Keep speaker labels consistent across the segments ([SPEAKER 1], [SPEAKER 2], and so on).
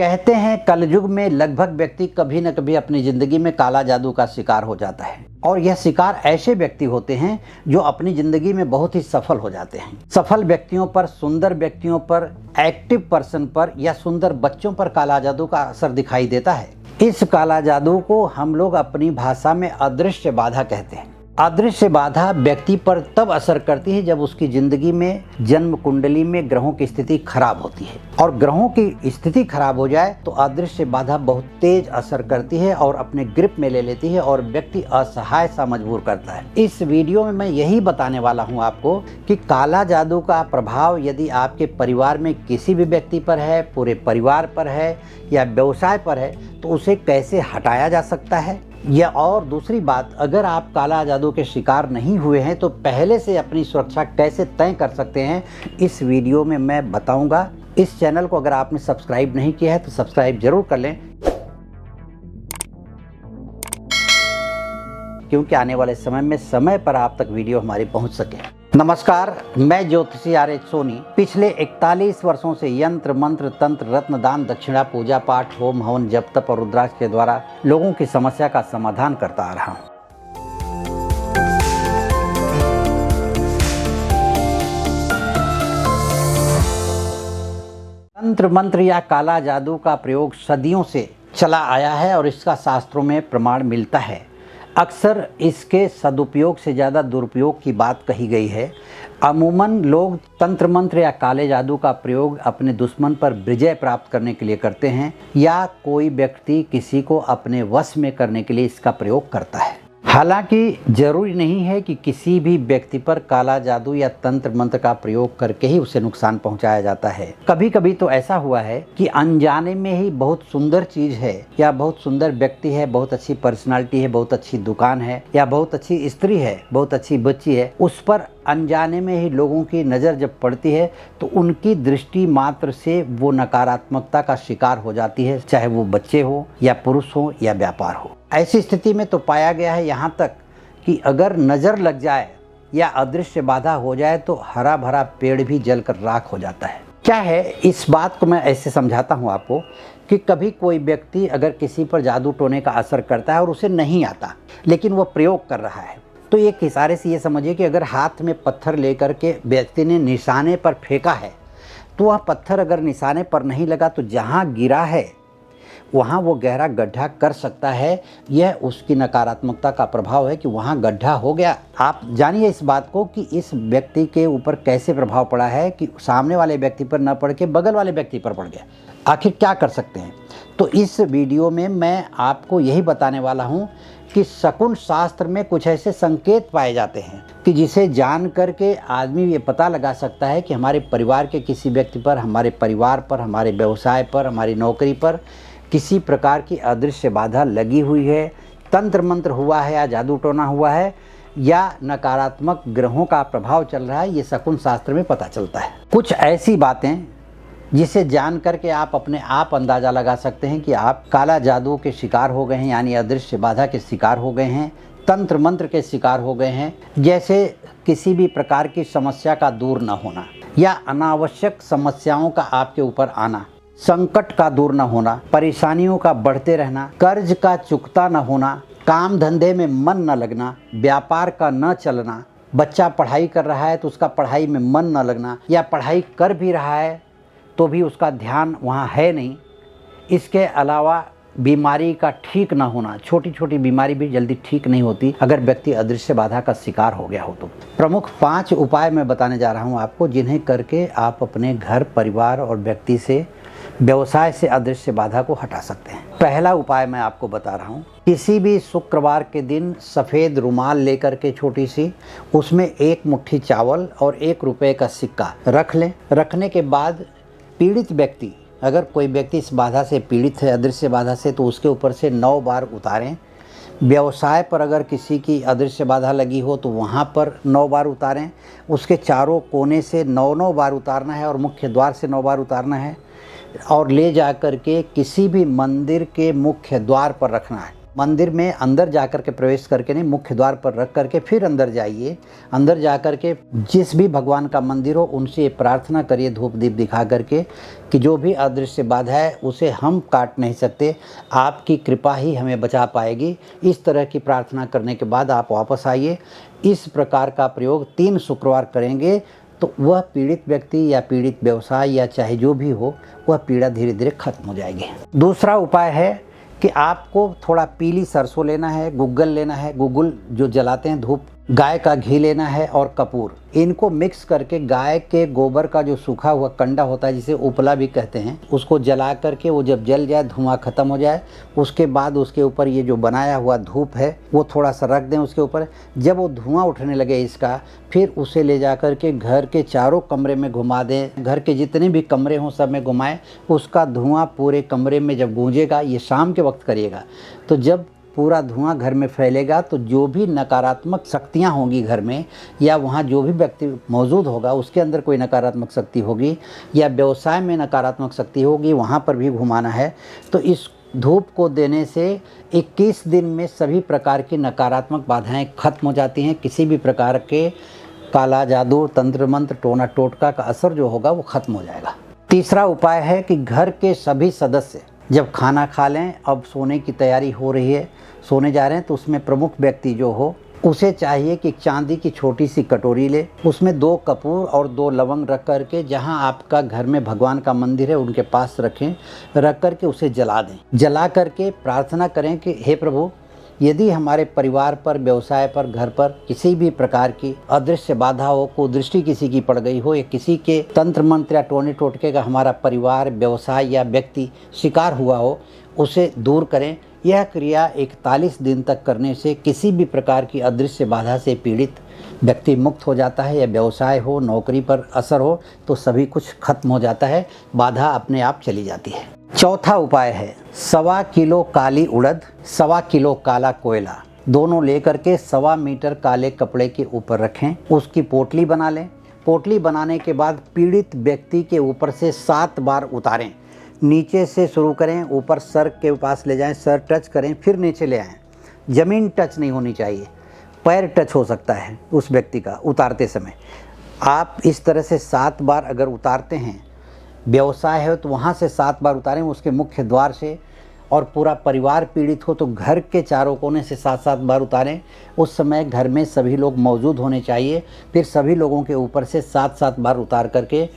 [SPEAKER 1] कहते हैं कलयुग में लगभग व्यक्ति कभी न कभी अपनी ज़िंदगी में काला जादू का शिकार हो जाता है और यह शिकार ऐसे व्यक्ति होते हैं जो अपनी ज़िंदगी में बहुत ही सफल हो जाते हैं। सफल व्यक्तियों पर, सुंदर व्यक्तियों पर, एक्टिव पर्सन पर या सुंदर बच्चों पर काला जादू का असर दिखाई देता है। इस काला जादू को हम लोग अपनी भाषा में अदृश्य बाधा कहते हैं। अदृश्य बाधा व्यक्ति पर तब असर करती है जब उसकी जिंदगी में जन्म कुंडली में ग्रहों की स्थिति खराब होती है, और ग्रहों की स्थिति खराब हो जाए तो अदृश्य बाधा बहुत तेज असर करती है और अपने ग्रिप में ले लेती है और व्यक्ति असहाय सा मजबूर करता है। इस वीडियो में मैं यही बताने वाला हूँ आपको कि काला जादू का प्रभाव यदि आपके परिवार में किसी भी व्यक्ति पर है, पूरे परिवार पर है या व्यवसाय पर है, तो उसे कैसे हटाया जा सकता है। या और दूसरी बात, अगर आप काला जादू के शिकार नहीं हुए हैं तो पहले से अपनी सुरक्षा कैसे तय कर सकते हैं, इस वीडियो में मैं बताऊंगा। इस चैनल को अगर आपने सब्सक्राइब नहीं किया है तो सब्सक्राइब जरूर कर लें, क्योंकि आने वाले समय में समय पर आप तक वीडियो हमारी पहुंच सके। नमस्कार, मैं ज्योतिषी आर एच सोनी पिछले 41 वर्षों से यंत्र मंत्र तंत्र रत्न दान दक्षिणा पूजा पाठ होम हवन जप तप और रुद्राक्ष के द्वारा लोगों की समस्या का समाधान करता आ रहा हूँ। तंत्र मंत्र या काला जादू का प्रयोग सदियों से चला आया है और इसका शास्त्रों में प्रमाण मिलता है। अक्सर इसके सदुपयोग से ज़्यादा दुरुपयोग की बात कही गई है। अमूमन लोग तंत्र मंत्र या काले जादू का प्रयोग अपने दुश्मन पर विजय प्राप्त करने के लिए करते हैं या कोई व्यक्ति किसी को अपने वश में करने के लिए इसका प्रयोग करता है। हालांकि जरूरी नहीं है कि किसी भी व्यक्ति पर काला जादू या तंत्र मंत्र का प्रयोग करके ही उसे नुकसान पहुंचाया जाता है। कभी कभी तो ऐसा हुआ है कि अनजाने में ही बहुत सुंदर चीज है या बहुत सुंदर व्यक्ति है, बहुत अच्छी पर्सनालिटी है, बहुत अच्छी दुकान है या बहुत अच्छी स्त्री है, बहुत अच्छी बच्ची है, उस पर अनजाने में ही लोगों की नज़र जब पड़ती है तो उनकी दृष्टि मात्र से वो नकारात्मकता का शिकार हो जाती है, चाहे वो बच्चे हो या पुरुष हो या व्यापार हो। ऐसी स्थिति में तो पाया गया है यहाँ तक कि अगर नज़र लग जाए या अदृश्य बाधा हो जाए तो हरा भरा पेड़ भी जलकर राख हो जाता है। क्या है, इस बात को मैं ऐसे समझाता हूँ आपको कि कभी कोई व्यक्ति अगर किसी पर जादू टोने का असर करता है और उसे नहीं आता लेकिन वो प्रयोग कर रहा है, तो एक इशारे से ये समझिए कि अगर हाथ में पत्थर लेकर के व्यक्ति ने निशाने पर फेंका है तो वह पत्थर अगर निशाने पर नहीं लगा तो जहाँ गिरा है वहाँ वो गहरा गड्ढा कर सकता है। यह उसकी नकारात्मकता का प्रभाव है कि वहाँ गड्ढा हो गया। आप जानिए इस बात को कि इस व्यक्ति के ऊपर कैसे प्रभाव पड़ा है कि सामने वाले व्यक्ति पर न पड़ के बगल वाले व्यक्ति पर पड़ गया। आखिर क्या कर सकते हैं, तो इस वीडियो में मैं आपको यही बताने वाला हूँ कि शकुन शास्त्र में कुछ ऐसे संकेत पाए जाते हैं कि जिसे जान करके आदमी ये पता लगा सकता है कि हमारे परिवार के किसी व्यक्ति पर, हमारे परिवार पर, हमारे व्यवसाय पर, हमारी नौकरी पर किसी प्रकार की अदृश्य बाधा लगी हुई है, तंत्र मंत्र हुआ है या जादू टोना हुआ है या नकारात्मक ग्रहों का प्रभाव चल रहा है। ये शकुन शास्त्र में पता चलता है। कुछ ऐसी बातें जिसे जान करके आप अपने आप अंदाज़ा लगा सकते हैं कि आप काला जादू के शिकार हो गए हैं, यानी अदृश्य बाधा के शिकार हो गए हैं, तंत्र मंत्र के शिकार हो गए हैं। जैसे किसी भी प्रकार की समस्या का दूर न होना या अनावश्यक समस्याओं का आपके ऊपर आना, संकट का दूर न होना, परेशानियों का बढ़ते रहना, कर्ज का चुकता न होना, काम धंधे में मन न लगना, व्यापार का न चलना, बच्चा पढ़ाई कर रहा है तो उसका पढ़ाई में मन न लगना या पढ़ाई कर भी रहा है तो भी उसका ध्यान वहाँ है नहीं। इसके अलावा बीमारी का ठीक ना होना, छोटी छोटी बीमारी भी जल्दी ठीक नहीं होती अगर व्यक्ति अदृश्य बाधा का शिकार हो गया हो तो। प्रमुख 5 उपाय मैं बताने जा रहा हूँ आपको, जिन्हें करके आप अपने घर, परिवार और व्यक्ति से, व्यवसाय से अदृश्य बाधा को हटा सकते हैं। पहला उपाय मैं आपको बता रहा हूँ, किसी भी शुक्रवार के दिन सफ़ेद रुमाल लेकर के छोटी सी, उसमें 1 मुट्ठी चावल और 1 रुपये का सिक्का रख लें। रखने के बाद पीड़ित व्यक्ति, अगर कोई व्यक्ति इस बाधा से पीड़ित है, अदृश्य बाधा से, तो उसके ऊपर से 9 बार उतारें। व्यवसाय पर अगर किसी की अदृश्य बाधा लगी हो तो वहाँ पर 9 बार उतारें। उसके चारों कोने से 9 बार उतारना है और मुख्य द्वार से 9 बार उतारना है और ले जा कर के किसी भी मंदिर के मुख्य द्वार पर रखना है। मंदिर में अंदर जाकर के प्रवेश करके नहीं, मुख्य द्वार पर रख करके फिर अंदर जाइए। अंदर जा कर के जिस भी भगवान का मंदिर हो उनसे प्रार्थना करिए धूप दीप दिखा करके कि जो भी अदृश्य बाधा है उसे हम काट नहीं सकते, आपकी कृपा ही हमें बचा पाएगी। इस तरह की प्रार्थना करने के बाद आप वापस आइए। इस प्रकार का प्रयोग 3 शुक्रवार करेंगे तो वह पीड़ित व्यक्ति या पीड़ित व्यवसाय या चाहे जो भी हो, वह पीड़ा धीरे धीरे खत्म हो जाएगी। दूसरा उपाय है कि आपको थोड़ा पीली सरसों लेना है, गुग्गल लेना है, गुग्गुल जो जलाते हैं धूप, गाय का घी लेना है और कपूर, इनको मिक्स करके गाय के गोबर का जो सूखा हुआ कंडा होता है जिसे उपला भी कहते हैं, उसको जला करके वो जब जल जाए, धुआं खत्म हो जाए, उसके बाद उसके ऊपर ये जो बनाया हुआ धूप है वो थोड़ा सा रख दें उसके ऊपर। जब वो धुआं उठने लगे इसका, फिर उसे ले जा कर के घर के चारों कमरे में घुमा दें। घर के जितने भी कमरे हों सब में घुमाएं। उसका धुआं पूरे कमरे में जब गूंजेगा, ये शाम के वक्त करिएगा, तो जब पूरा धुआं घर में फैलेगा तो जो भी नकारात्मक शक्तियां होंगी घर में, या वहाँ जो भी व्यक्ति मौजूद होगा उसके अंदर कोई नकारात्मक शक्ति होगी या व्यवसाय में नकारात्मक शक्ति होगी, वहाँ पर भी घुमाना है। तो इस धूप को देने से 21 दिन में सभी प्रकार की नकारात्मक बाधाएं खत्म हो जाती हैं। किसी भी प्रकार के काला जादू, तंत्र मंत्र, टोना टोटका का असर जो होगा वो खत्म हो जाएगा। तीसरा उपाय है कि घर के सभी सदस्य जब खाना खा लें, अब सोने की तैयारी हो रही है, सोने जा रहे हैं, तो उसमें प्रमुख व्यक्ति जो हो उसे चाहिए कि चांदी की छोटी सी कटोरी ले, उसमें 2 कपूर और 2 लवंग रख करके जहां आपका घर में भगवान का मंदिर है उनके पास रखें, रख करके उसे जला दें। जला करके प्रार्थना करें कि हे प्रभु, यदि हमारे परिवार पर, व्यवसाय पर, घर पर किसी भी प्रकार की अदृश्य बाधा हो, कुदृष्टि किसी की पड़ गई हो, या किसी के तंत्र मंत्र या टोने टोटके का हमारा परिवार, व्यवसाय या व्यक्ति शिकार हुआ हो, उसे दूर करें। यह क्रिया 41 दिन तक करने से किसी भी प्रकार की अदृश्य बाधा से पीड़ित व्यक्ति मुक्त हो जाता है। या व्यवसाय हो, नौकरी पर असर हो, तो सभी कुछ खत्म हो जाता है, बाधा अपने आप चली जाती है। चौथा उपाय है 1.25 किलो काली उड़द, 1.25 किलो काला कोयला, दोनों लेकर के 1.25 मीटर काले कपड़े के ऊपर रखें। उसकी पोटली बना लें। पोटली बनाने के बाद पीड़ित व्यक्ति के ऊपर से 7 बार उतारें। नीचे से शुरू करें, ऊपर सर के पास ले जाएं, सर टच करें, फिर नीचे ले आएं। ज़मीन टच नहीं होनी चाहिए, पैर टच हो सकता है उस व्यक्ति का उतारते समय। आप इस तरह से 7 बार अगर उतारते हैं, व्यवसाय है तो वहाँ से 7 बार उतारें उसके मुख्य द्वार से, और पूरा परिवार पीड़ित हो तो घर के चारों कोने से 7-7 बार उतारें। उस समय घर में सभी लोग मौजूद होने चाहिए। फिर सभी लोगों के ऊपर से 7-7 बार उतार करके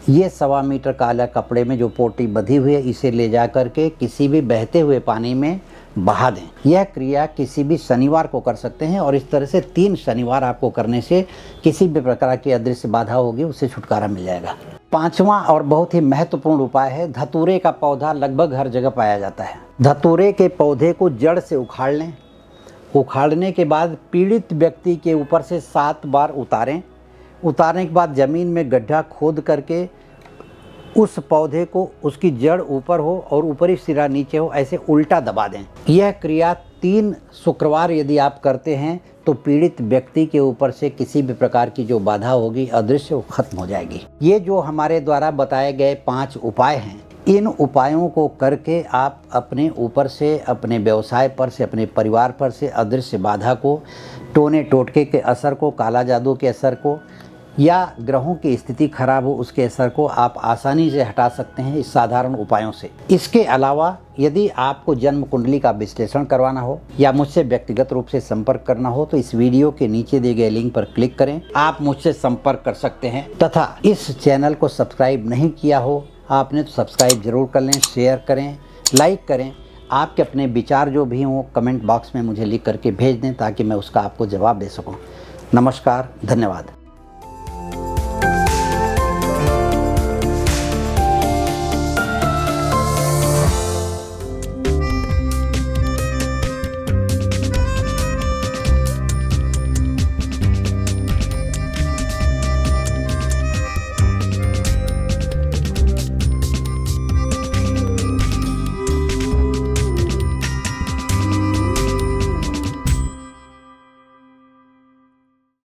[SPEAKER 1] ये 1.25 मीटर काला कपड़े में जो पोटली बंधी हुई है, इसे ले जा करके किसी भी बहते हुए पानी में बहा दें। यह क्रिया किसी भी शनिवार को कर सकते हैं, और इस तरह से 3 शनिवार आपको करने से किसी भी प्रकार की अदृश्य बाधा होगी उससे छुटकारा मिल जाएगा। 5वां और बहुत ही महत्वपूर्ण उपाय है, धतूरे का पौधा लगभग हर जगह पाया जाता है। धतूरे के पौधे को जड़ से उखाड़ लें। उखाड़ने के बाद पीड़ित व्यक्ति के ऊपर से 7 बार उतारें। उतारने के बाद ज़मीन में गड्ढा खोद करके उस पौधे को, उसकी जड़ ऊपर हो और ऊपरी सिरा नीचे हो, ऐसे उल्टा दबा दें। यह क्रिया 3 शुक्रवार यदि आप करते हैं तो पीड़ित व्यक्ति के ऊपर से किसी भी प्रकार की जो बाधा होगी अदृश्य, वो खत्म हो जाएगी। ये जो हमारे द्वारा बताए गए 5 उपाय हैं, इन उपायों को करके आप अपने ऊपर से, अपने व्यवसाय पर से, अपने परिवार पर से अदृश्य बाधा को, टोने टोटके के असर को, काला जादू के असर को, या ग्रहों की स्थिति खराब हो उसके असर को आप आसानी से हटा सकते हैं इस साधारण उपायों से। इसके अलावा यदि आपको जन्म कुंडली का विश्लेषण करवाना हो या मुझसे व्यक्तिगत रूप से संपर्क करना हो तो इस वीडियो के नीचे दिए गए लिंक पर क्लिक करें, आप मुझसे संपर्क कर सकते हैं। तथा इस चैनल को सब्सक्राइब नहीं किया हो आपने तो सब्सक्राइब जरूर कर लें, शेयर करें, लाइक करें। आपके अपने विचार जो भी हों कमेंट बॉक्स में मुझे लिख करके भेज दें ताकि मैं उसका आपको जवाब दे सकूँ। नमस्कार, धन्यवाद।